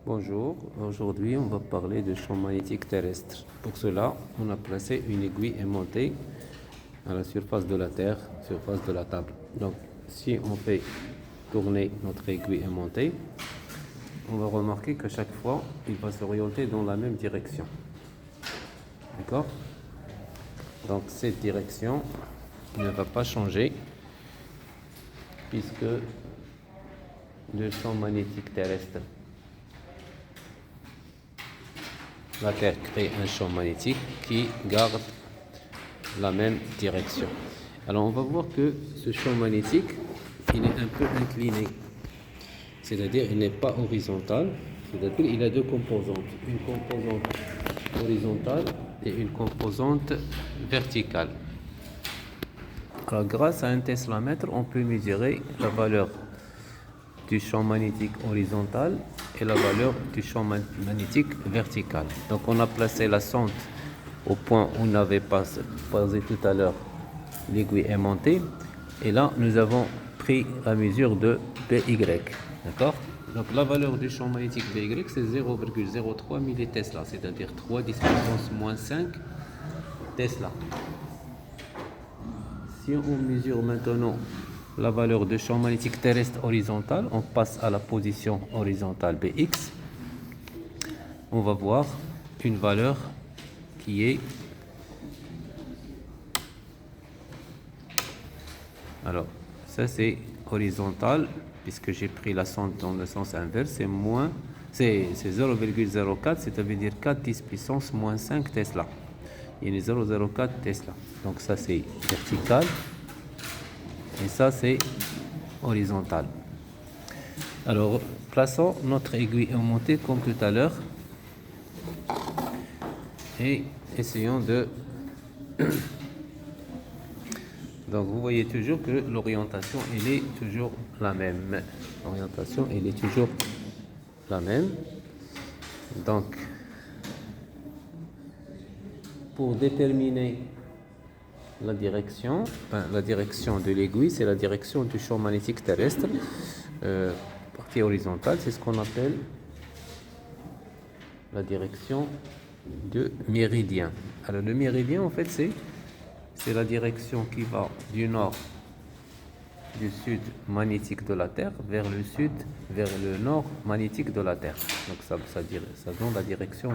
Bonjour, aujourd'hui on va parler de champ magnétique terrestre. Pour cela, on a placé une aiguille aimantée à la surface de la Terre, surface de la table. Donc, si on fait tourner notre aiguille aimantée, on va remarquer que chaque fois, il va s'orienter dans la même direction. D'accord? Donc, cette direction ne va pas changer puisque le champ magnétique terrestre, la Terre crée un champ magnétique qui garde la même direction. Alors on va voir que ce champ magnétique, il est un peu incliné. C'est-à-dire il n'est pas horizontal, c'est-à-dire il a deux composantes. Une composante horizontale et une composante verticale. Alors grâce à un teslamètre, on peut mesurer la valeur du champ magnétique horizontal et la valeur du champ magnétique vertical. Donc on a placé la sonde au point où on avait passé tout à l'heure l'aiguille aimantée, et là nous avons pris la mesure de BY. D'accord? Donc la valeur du champ magnétique BY c'est 0,03 millitesla, c'est-à-dire 3 10 puissance moins 5 Tesla. Si on mesure maintenant la valeur du champ magnétique terrestre horizontal, on passe à la position horizontale Bx. On va voir une valeur qui est, alors ça c'est horizontal puisque j'ai pris la sonde dans le sens inverse, c'est 0,04, c'est-à-dire 4 10 puissance moins 5 Tesla. Il y a 0,04 Tesla. Donc ça c'est vertical et ça c'est horizontal. Alors plaçons notre aiguille aimantée comme tout à l'heure et essayons de donc vous voyez toujours que l'orientation elle est toujours la même. L'orientation elle est toujours la même. Donc pour déterminer la direction de l'aiguille, c'est la direction du champ magnétique terrestre. Partie horizontale, c'est ce qu'on appelle la direction de méridien. Alors le méridien en fait c'est la direction qui va du nord, du sud magnétique de la Terre vers le sud, vers le nord magnétique de la Terre. Donc ça donne la direction